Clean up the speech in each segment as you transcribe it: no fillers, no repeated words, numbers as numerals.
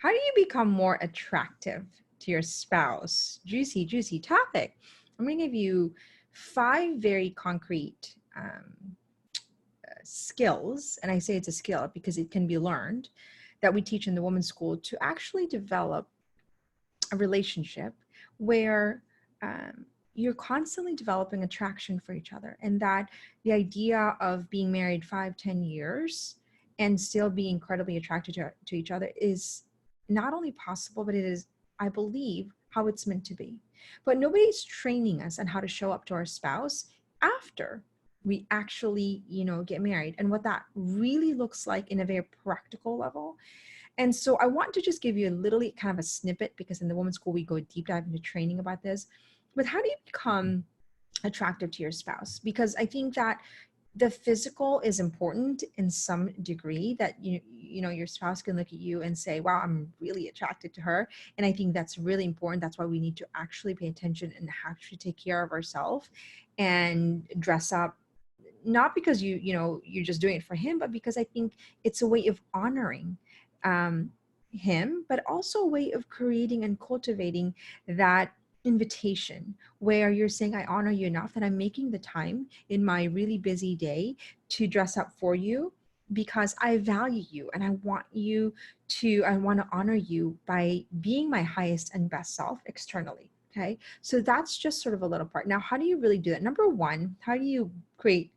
How do you become more attractive to your spouse? Juicy, juicy topic. I'm going to give you 5 very concrete skills. And I say it's a skill because it can be learned, that we teach in the women's school to actually develop a relationship where you're constantly developing attraction for each other, and that the idea of being married 5-10 years and still being incredibly attracted to each other is not only possible, but it is, I believe, how it's meant to be. But nobody's training us on how to show up to our spouse after we actually, get married, and what that really looks like in a very practical level. And so I want to just give you literally kind of a snippet, because in the women's school, we go deep dive into training about this. But how do you become attractive to your spouse? Because I think that the physical is important in some degree, that your spouse can look at you and say, wow, I'm really attracted to her. And I think that's really important. That's why we need to actually pay attention and actually take care of ourselves and dress up, not because you're just doing it for him, but because I think it's a way of honoring him, but also a way of creating and cultivating that invitation where you're saying, I honor you enough that I'm making the time in my really busy day to dress up for you, because I value you and I want to honor you by being my highest and best self externally. Okay. So that's just sort of a little part. Now, how do you really do that? Number one, how do you create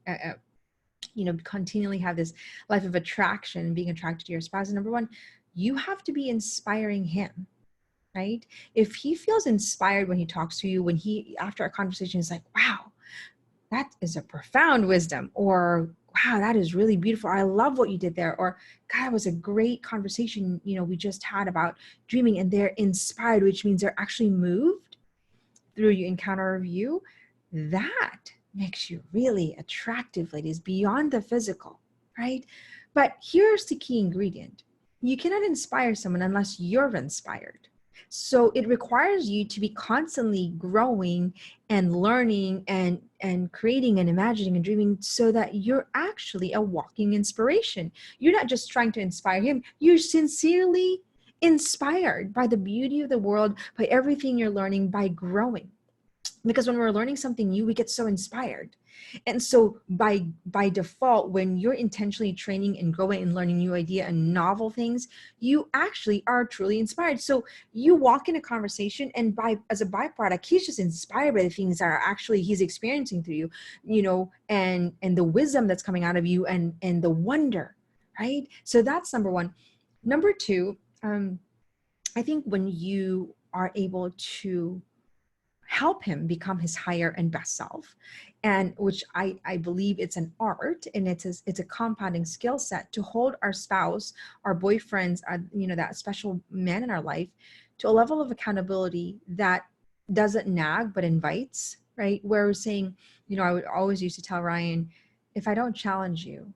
continually have this life of attraction, being attracted to your spouse? And number one, you have to be inspiring him, right? If he feels inspired when he talks to you, when he, after a conversation, is like, wow, that is a profound wisdom, or wow, that is really beautiful, I love what you did there, or God, it was a great conversation, we just had about dreaming, and they're inspired, which means they're actually moved through you encounter of you, that makes you really attractive, ladies, beyond the physical, right? But here's the key ingredient. You cannot inspire someone unless you're inspired. So it requires you to be constantly growing and learning and creating and imagining and dreaming, so that you're actually a walking inspiration. You're not just trying to inspire him. You're sincerely inspired by the beauty of the world, by everything you're learning, by growing. Because when we're learning something new, we get so inspired. And so by default, when you're intentionally training and growing and learning new idea and novel things, you actually are truly inspired. So you walk in a conversation, and as a byproduct, he's just inspired by the things that are actually he's experiencing through you, and the wisdom that's coming out of you, and the wonder, right? So that's number one. Number two, I think when you are able to help him become his higher and best self, and which I believe it's an art, and it's a compounding skill set to hold our spouse, our boyfriends, that special man in our life, to a level of accountability that doesn't nag but invites, right? Where we're saying, I would always used to tell Ryan, if I don't challenge you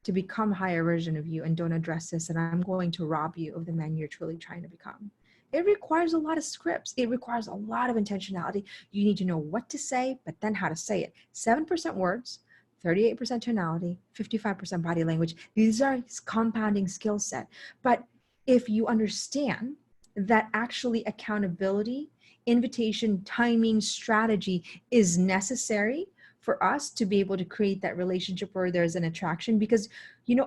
to become a higher version of you and don't address this, and I'm going to rob you of the man you're truly trying to become. It requires a lot of scripts. It requires a lot of intentionality. You need to know what to say, but then how to say it. 7% words, 38% tonality, 55% body language. These are compounding skill set. But if you understand that actually accountability, invitation, timing, strategy is necessary for us to be able to create that relationship where there's an attraction, because,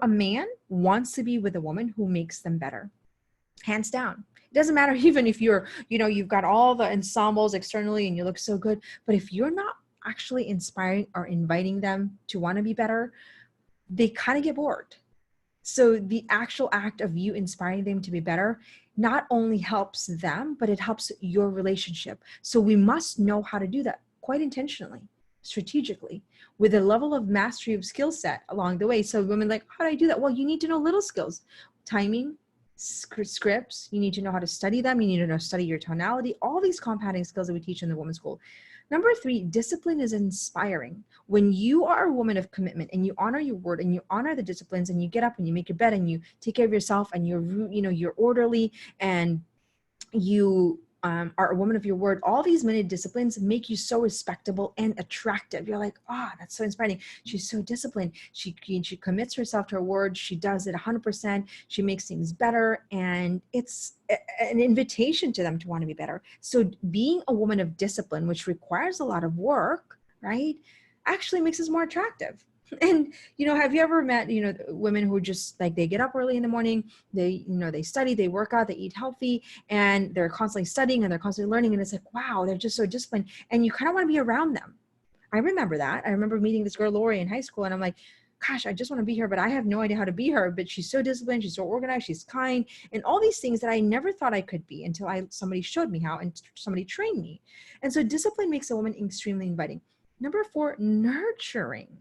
a man wants to be with a woman who makes them better. Hands down. It doesn't matter even if you're, you've got all the ensembles externally and you look so good, but if you're not actually inspiring or inviting them to want to be better, they kind of get bored. So the actual act of you inspiring them to be better not only helps them, but it helps your relationship. So we must know how to do that quite intentionally, strategically, with a level of mastery of skill set along the way. So women like, how do I do that? Well, you need to know little skills, timing, scripts. You need to know how to study them. You need to know study your tonality, all these compounding skills that we teach in the women's school. Number three, discipline is inspiring. When you are a woman of commitment and you honor your word and you honor the disciplines, and you get up and you make your bed and you take care of yourself, and you're orderly, and you are a woman of your word. All these many disciplines make you so respectable and attractive. You're like, oh, that's so inspiring. She's so disciplined. She commits herself to her word. She does it 100%. She makes things better. And it's an invitation to them to want to be better. So being a woman of discipline, which requires a lot of work, right, actually makes us more attractive. And, have you ever met, women who just like, they get up early in the morning, they study, they work out, they eat healthy, and they're constantly studying and they're constantly learning. And it's like, wow, they're just so disciplined. And you kind of want to be around them. I remember that. I remember meeting this girl, Lori, in high school. And I'm like, gosh, I just want to be her, but I have no idea how to be her. But she's so disciplined. She's so organized. She's kind. And all these things that I never thought I could be until somebody showed me how and somebody trained me. And so discipline makes a woman extremely inviting. Number 4, nurturing.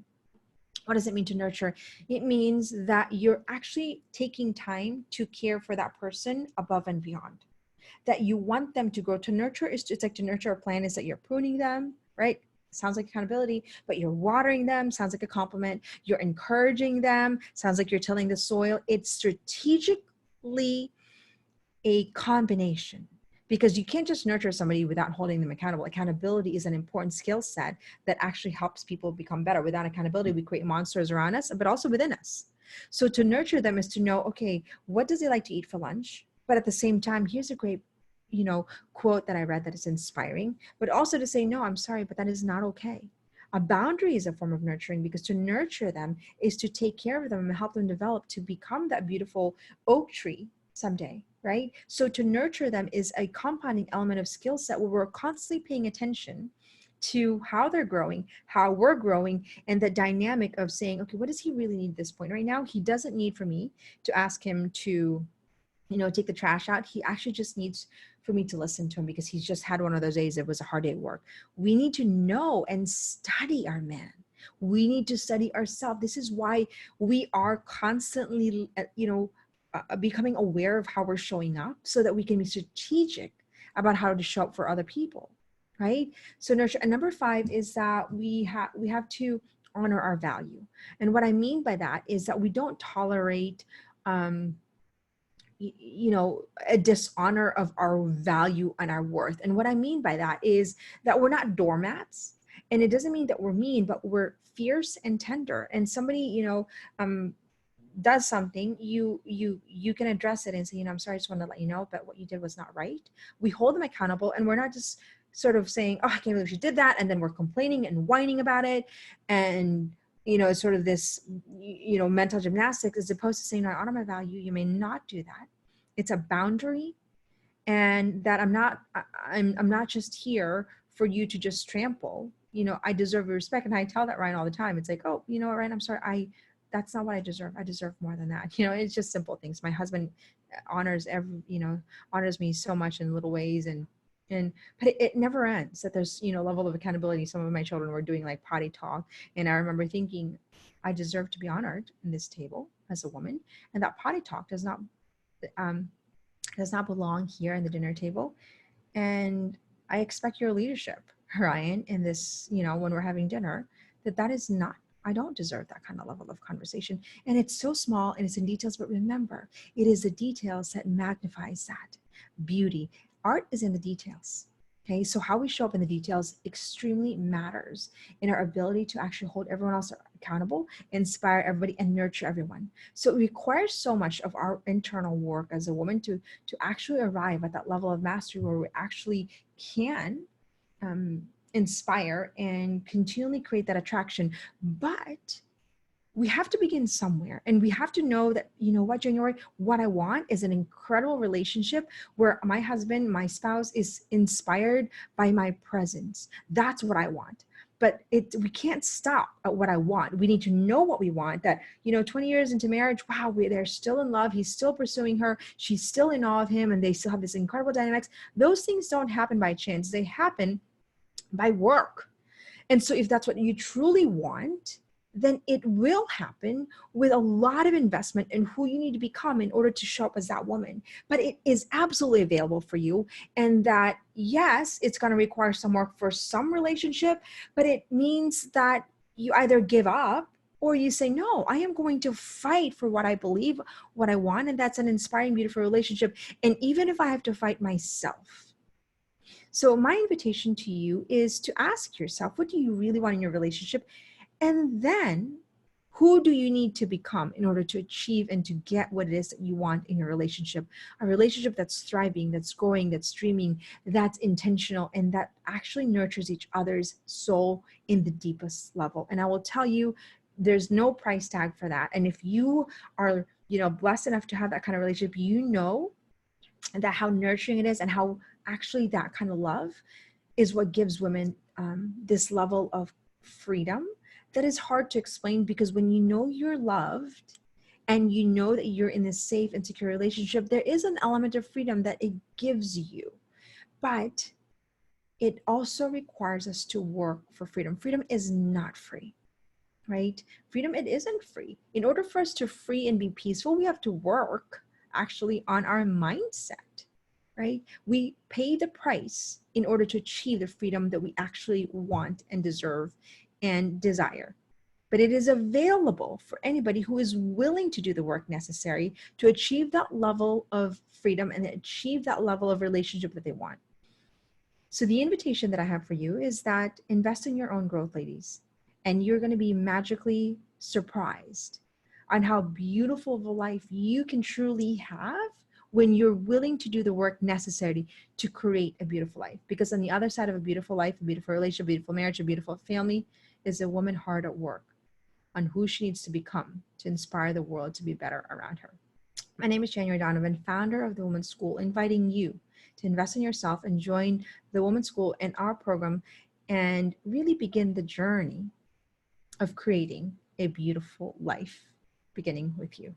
What does it mean to nurture? It means that you're actually taking time to care for that person above and beyond. That you want them to grow. To nurture it's like to nurture a plant is that you're pruning them, right? Sounds like accountability, but you're watering them, sounds like a compliment. You're encouraging them, sounds like you're tilling the soil. It's strategically a combination. Because you can't just nurture somebody without holding them accountable. Accountability is an important skill set that actually helps people become better. Without accountability, we create monsters around us, but also within us. So to nurture them is to know, okay, what does he like to eat for lunch? But at the same time, here's a great, quote that I read that is inspiring, but also to say, no, I'm sorry, but that is not okay. A boundary is a form of nurturing, because to nurture them is to take care of them and help them develop to become that beautiful oak tree someday, right? So to nurture them is a compounding element of skill set where we're constantly paying attention to how they're growing, how we're growing, and the dynamic of saying, okay, what does he really need at this point right now? He doesn't need for me to ask him to, take the trash out. He actually just needs for me to listen to him because he's just had one of those days. It was a hard day at work. We need to know and study our man. We need to study ourselves. This is why we are constantly, becoming aware of how we're showing up so that we can be strategic about how to show up for other people, right? So nurture. And number 5 is that we have to honor our value. And what I mean by that is that we don't tolerate, a dishonor of our value and our worth. And what I mean by that is that we're not doormats. And it doesn't mean that we're mean, but we're fierce and tender. And somebody, does something, you can address it and say, I'm sorry, I just want to let you know, but what you did was not right. We hold them accountable, and we're not just sort of saying, oh, I can't believe she did that, and then we're complaining and whining about it, and it's sort of this mental gymnastics, as opposed to saying, no, I honor my value. You may not do that. It's a boundary, and that I'm not just here for you to just trample. I deserve your respect, and I tell that Ryan all the time. It's like, oh, you know what, Ryan, I'm sorry, that's not what I deserve. I deserve more than that. It's just simple things. My husband honors me so much in little ways, but it never ends. That there's, level of accountability. Some of my children were doing like potty talk, and I remember thinking, I deserve to be honored in this table as a woman, and that potty talk does not belong here in the dinner table. And I expect your leadership, Ryan, in this, when we're having dinner, that is not, I don't deserve that kind of level of conversation. And it's so small and it's in details, but remember, it is the details that magnifies that beauty. Art is in the details. Okay, so how we show up in the details extremely matters in our ability to actually hold everyone else accountable, inspire everybody, and nurture everyone. So it requires so much of our internal work as a woman to actually arrive at that level of mastery where we actually can inspire and continually create that attraction. But we have to begin somewhere, and we have to know that, January, what I want is an incredible relationship where my husband, my spouse, is inspired by my presence. That's what I want. But we can't stop at what I want. We need to know what we want. That, 20 years into marriage, wow, they're still in love. He's still pursuing her. She's still in awe of him, and they still have this incredible dynamics. Those things don't happen by chance. They happen by work. And so if that's what you truly want, then it will happen with a lot of investment in who you need to become in order to show up as that woman. But it is absolutely available for you. And that, yes, it's going to require some work for some relationship, but it means that you either give up or you say, no, I am going to fight for what I believe, what I want. And that's an inspiring, beautiful relationship. And even if I have to fight myself, So my invitation to you is to ask yourself, what do you really want in your relationship? And then who do you need to become in order to achieve and to get what it is that you want in your relationship? A relationship that's thriving, that's growing, that's streaming, that's intentional, and that actually nurtures each other's soul in the deepest level. And I will tell you, there's no price tag for that. And if you are, blessed enough to have that kind of relationship, that how nurturing it is, and how actually that kind of love is what gives women this level of freedom that is hard to explain, because when you know you're loved and you know that you're in this safe and secure relationship, there is an element of freedom that it gives you. But it also requires us to work for freedom. Freedom is not free, right? Freedom, it isn't free. In order for us to free and be peaceful, we have to work actually on our mindset, right? We pay the price in order to achieve the freedom that we actually want and deserve and desire. But it is available for anybody who is willing to do the work necessary to achieve that level of freedom and achieve that level of relationship that they want. So the invitation that I have for you is that invest in your own growth, ladies, and you're going to be magically surprised on how beautiful of a life you can truly have when you're willing to do the work necessary to create a beautiful life. Because on the other side of a beautiful life, a beautiful relationship, a beautiful marriage, a beautiful family, is a woman hard at work on who she needs to become to inspire the world to be better around her. My name is January Donovan, founder of the Women's School, inviting you to invest in yourself and join the Women's School and our program and really begin the journey of creating a beautiful life beginning with you.